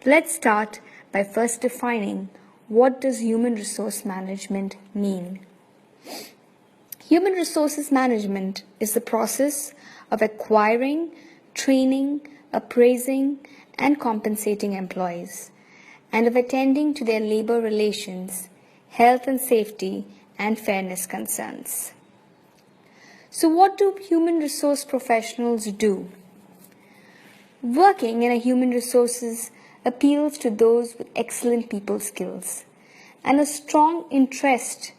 Let's start by first defining what does human resource management mean. Human resources management is the process of acquiring, training, appraising, and compensating employees, and of attending to their labor relations, health and safety, and fairness concerns. So what do human resource professionals do? Working in a human resources appeals to those with excellent people skills and a strong interest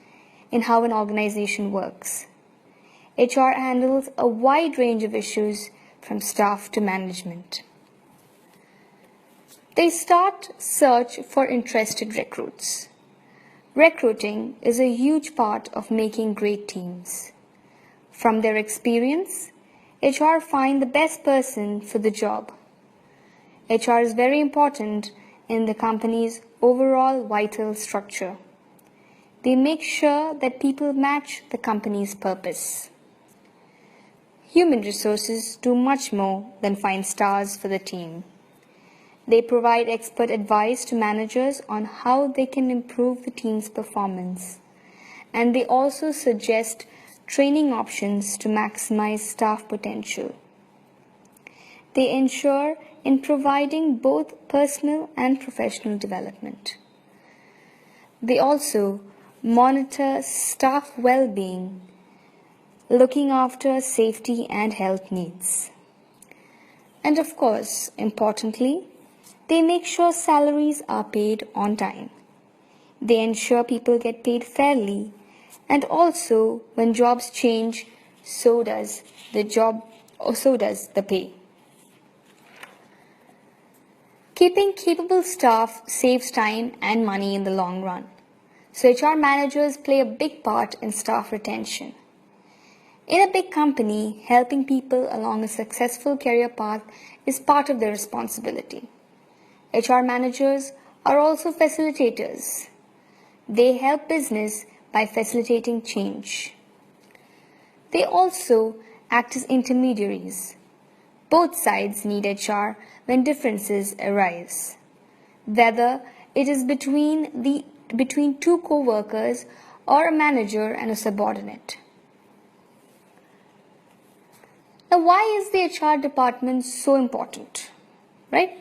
in how an organization works. HR handles a wide range of issues from staff to management. They start search for interested recruits. Recruiting is a huge part of making great teams. From their experience, HR find the best person for the job. HR is very important in the company's overall vital structure. They make sure that people match the company's purpose. Human resources do much more than find stars for the team. They provide expert advice to managers on how they can improve the team's performance. And they also suggest training options to maximize staff potential. They ensure in providing both personal and professional development. They also monitor staff well-being, looking after safety and health needs. And of course, importantly, they make sure salaries are paid on time. They ensure people get paid fairly, and also when jobs change, so does the pay. Keeping capable staff saves time and money in the long run. So HR managers play a big part in staff retention. In a big company, helping people along a successful career path is part of their responsibility. HR managers are also facilitators. They help business by facilitating change. They also act as intermediaries. Both sides need HR when differences arise, whether it is between two co-workers or a manager and a subordinate. Now, why is the HR department so important? Right?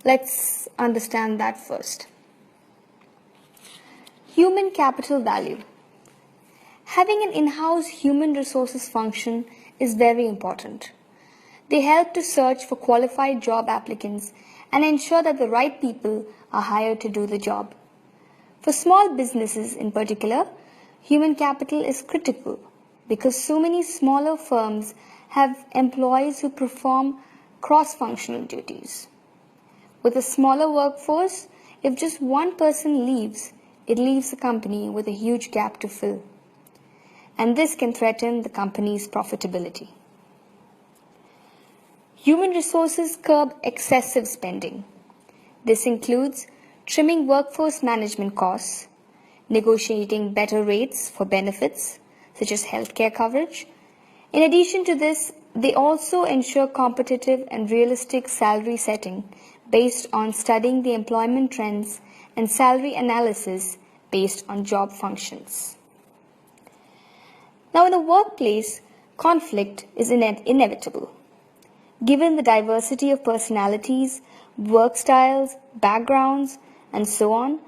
Let's understand that first. Human capital value. Having an in-house human resources function is very important. They help to search for qualified job applicants and ensure that the right people are hired to do the job. For small businesses in particular, human capital is critical because so many smaller firms have employees who perform cross-functional duties. With a smaller workforce, if just one person leaves, it leaves the company with a huge gap to fill. And this can threaten the company's profitability. Human resources curb excessive spending. This includes trimming workforce management costs, negotiating better rates for benefits, such as healthcare coverage. In addition to this, they also ensure competitive and realistic salary setting based on studying the employment trends and salary analysis based on job functions. Now, in a workplace, conflict is inevitable. Given the diversity of personalities, work styles, backgrounds, and so on,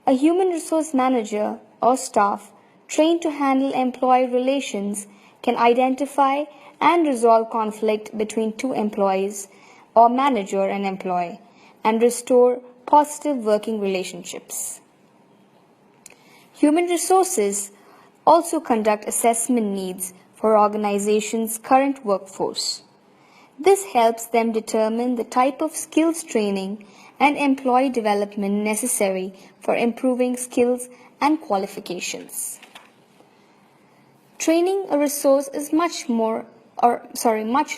a human resource manager or staff trained to handle employee relations can identify and resolve conflict between two employees or manager and employee and restore positive working relationships. Human resources also conduct assessment needs for organizations' current workforce. This helps them determine the type of skills training and employee development necessary for improving skills and qualifications. Training a resource is much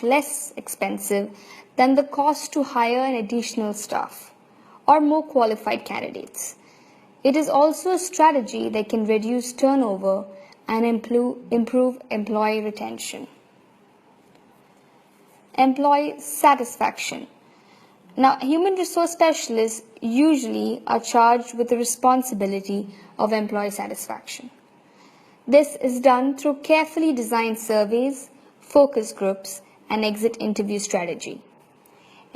less expensive than the cost to hire an additional staff or more qualified candidates. It is also a strategy that can reduce turnover and improve employee retention. Employee satisfaction. Now, human resource specialists usually are charged with the responsibility of employee satisfaction. This is done through carefully designed surveys, focus groups, and exit interview strategy.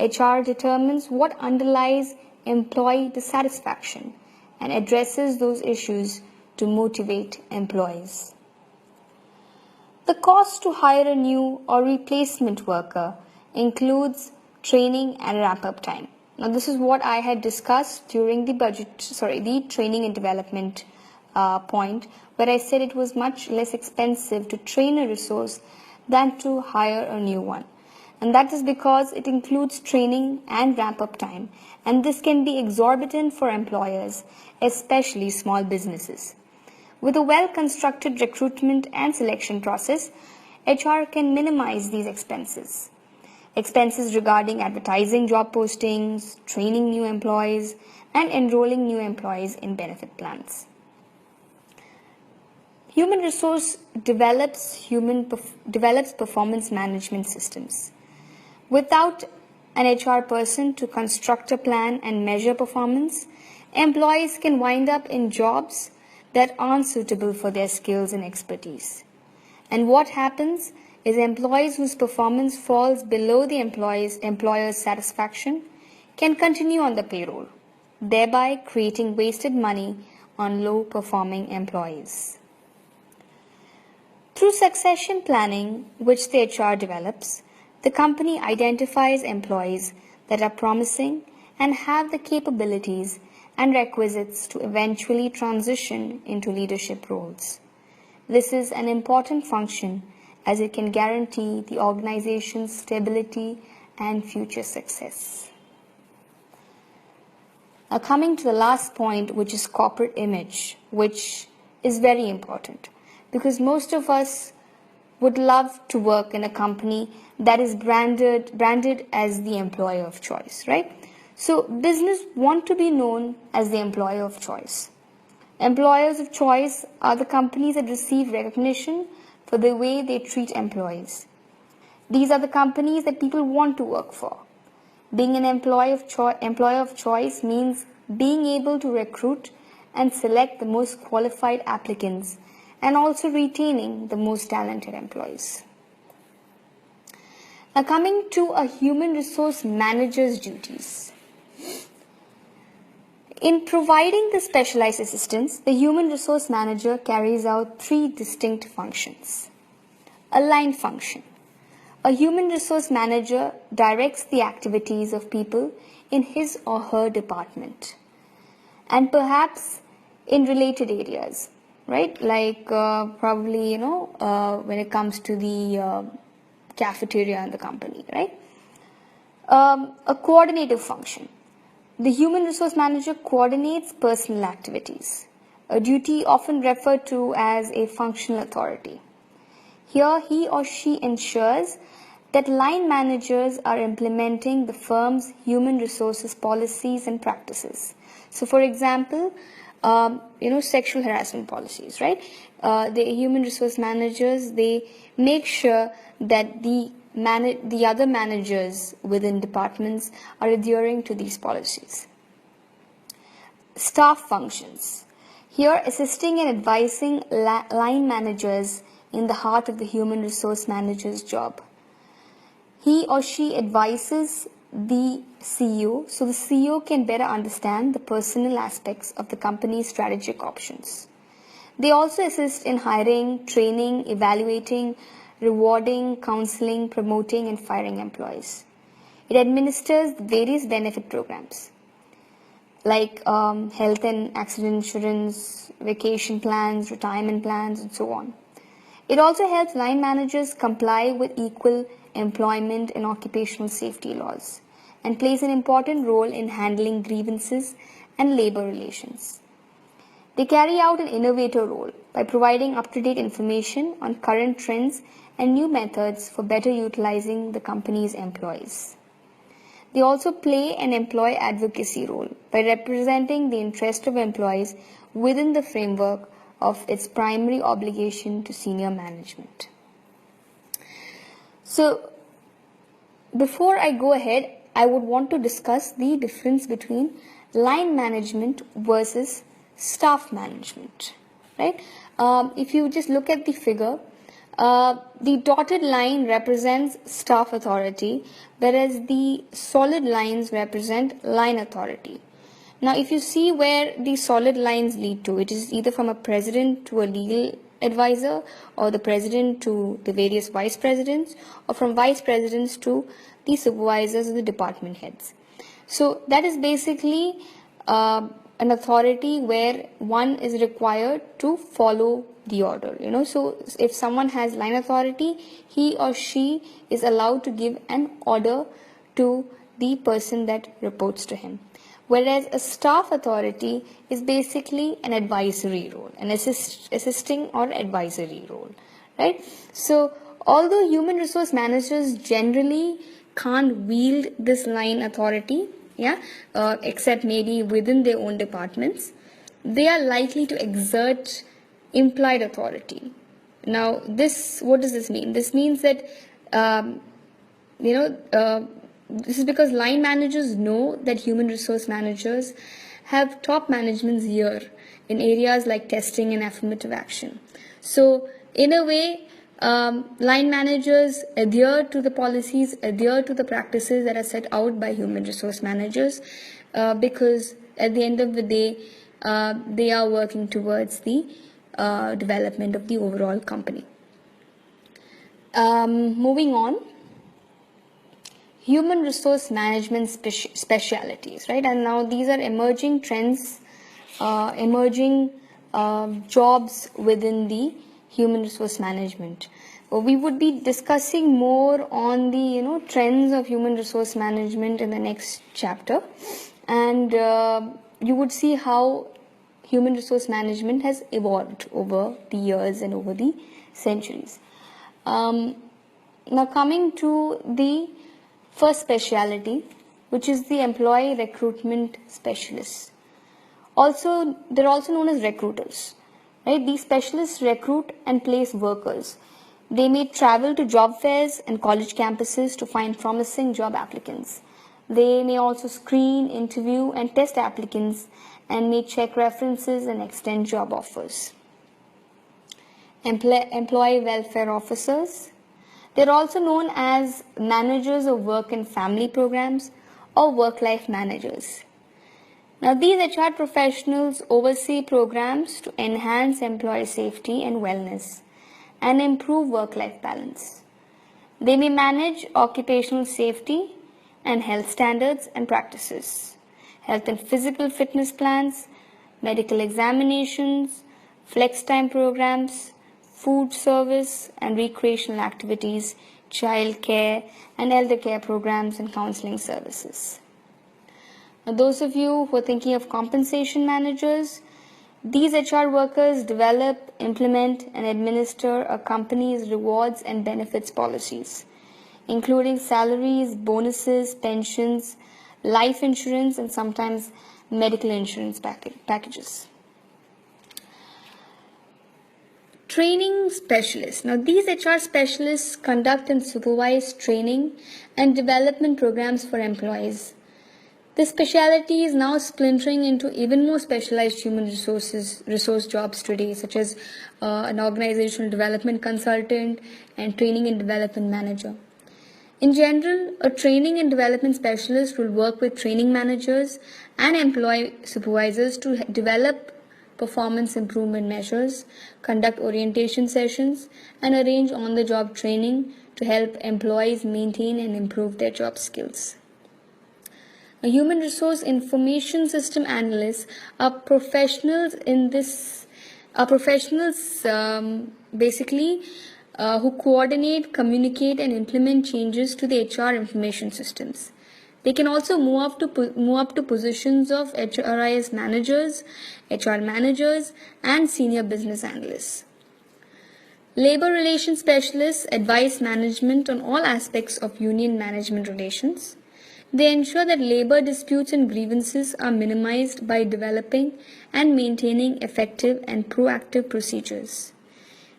HR determines what underlies employee dissatisfaction and addresses those issues to motivate employees. The cost to hire a new or replacement worker includes training and ramp-up time. Now, this is what I had discussed during the training and development point, where I said it was much less expensive to train a resource than to hire a new one. And that is because it includes training and ramp-up time, and this can be exorbitant for employers, especially small businesses. With a well-constructed recruitment and selection process, HR can minimize these expenses. Expenses regarding advertising job postings, training new employees, and enrolling new employees in benefit plans. Human resource develops performance management systems. Without an HR person to construct a plan and measure performance, employees can wind up in jobs that aren't suitable for their skills and expertise. And what happens is employees whose performance falls below the employer's satisfaction can continue on the payroll, thereby creating wasted money on low-performing employees. Through succession planning, which the HR develops, the company identifies employees that are promising and have the capabilities and requisites to eventually transition into leadership roles. This is an important function as it can guarantee the organization's stability and future success. Now, coming to the last point, which is corporate image, which is very important because most of us would love to work in a company that is branded as the employer of choice, right? So business want to be known as the employer of choice. Employers of choice are the companies that receive recognition for the way they treat employees. These are the companies that people want to work for. Being an employer of choice means being able to recruit and select the most qualified applicants and also retaining the most talented employees. Now, coming to a human resource manager's duties. In providing the specialized assistance, the human resource manager carries out three distinct functions. A line function. A human resource manager directs the activities of people in his or her department and perhaps in related areas, right? Like probably, when it comes to the cafeteria in the company, right? A coordinative function. The human resource manager coordinates personal activities, a duty often referred to as a functional authority. Here, he or she ensures that line managers are implementing the firm's human resources policies and practices. So, for example, sexual harassment policies, right? The human resource managers, they make sure that the other managers within departments are adhering to these policies. Staff functions. Here, assisting and advising line managers in the heart of the human resource manager's job. He or she advises the CEO so the CEO can better understand the personal aspects of the company's strategic options. They also assist in hiring, training, evaluating, rewarding, counseling, promoting, and firing employees. It administers various benefit programs like health and accident insurance, vacation plans, retirement plans, and so on. It also helps line managers comply with equal employment and occupational safety laws and plays an important role in handling grievances and labor relations. They carry out an innovator role by providing up-to-date information on current trends and new methods for better utilizing the company's employees. They also play an employee advocacy role by representing the interest of employees within the framework of its primary obligation to senior management. So, before I go ahead, I would want to discuss the difference between line management versus staff management, right? If you just look at the figure, the dotted line represents staff authority, whereas the solid lines represent line authority. Now, if you see where the solid lines lead to, it is either from a president to a legal advisor, or the president to the various vice presidents, or from vice presidents to the supervisors or the department heads. So that is basically an authority where one is required to follow the order. So if someone has line authority, he or she is allowed to give an order to the person that reports to him. Whereas a staff authority is basically an advisory role, an assisting or advisory role, right? So although human resource managers generally can't wield this line authority, except maybe within their own departments, they are likely to exert implied authority. Now, what does this mean? This means that, this is because line managers know that human resource managers have top management's ear in areas like testing and affirmative action. So, in a way, line managers adhere to the policies, adhere to the practices that are set out by human resource managers, because at the end of the day, they are working towards the development of the overall company. Moving on. Human resource management specialities, right? And now these are emerging trends, emerging jobs within the human resource management. We would be discussing more on the trends of human resource management in the next chapter, and you would see how human resource management has evolved over the years and over the centuries. Now coming to the first specialty, which is the employee recruitment specialists. They're also known as recruiters, right? These specialists recruit and place workers. They may travel to job fairs and college campuses to find promising job applicants. They may also screen, interview, and test applicants, and may check references and extend job offers. Employee welfare officers. They're also known as managers of work and family programs or work-life managers. Now, these HR professionals oversee programs to enhance employee safety and wellness and improve work-life balance. They may manage occupational safety and health standards and practices, health and physical fitness plans, medical examinations, flex time programs, food service and recreational activities, child care and elder care programs, and counseling services. Now, those of you who are thinking of compensation managers, these HR workers develop, implement, and administer a company's rewards and benefits policies, including salaries, bonuses, pensions, life insurance, and sometimes medical insurance packages. Training specialists. Now, these HR specialists conduct and supervise training and development programs for employees. This specialty is now splintering into even more specialized human resource jobs today, such as an organizational development consultant and training and development manager. In general, a training and development specialist will work with training managers and employee supervisors to develop performance improvement measures, conduct orientation sessions, and arrange on-the-job training to help employees maintain and improve their job skills. Now, human resource information system analysts are professionals who coordinate, communicate, and implement changes to the HR information systems. They can also move up to positions of HRIS managers, HR managers, and senior business analysts. Labor relations specialists advise management on all aspects of union management relations. They ensure that labor disputes and grievances are minimized by developing and maintaining effective and proactive procedures.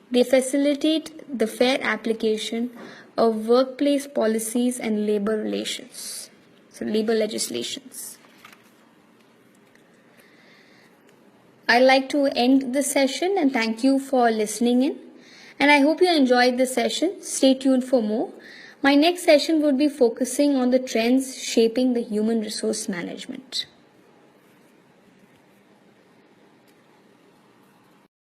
They facilitate the fair application of workplace policies and labor relations. so labor legislations. I'd like to end this session and thank you for listening in. And I hope you enjoyed the session. Stay tuned for more. My next session would be focusing on the trends shaping the human resource management.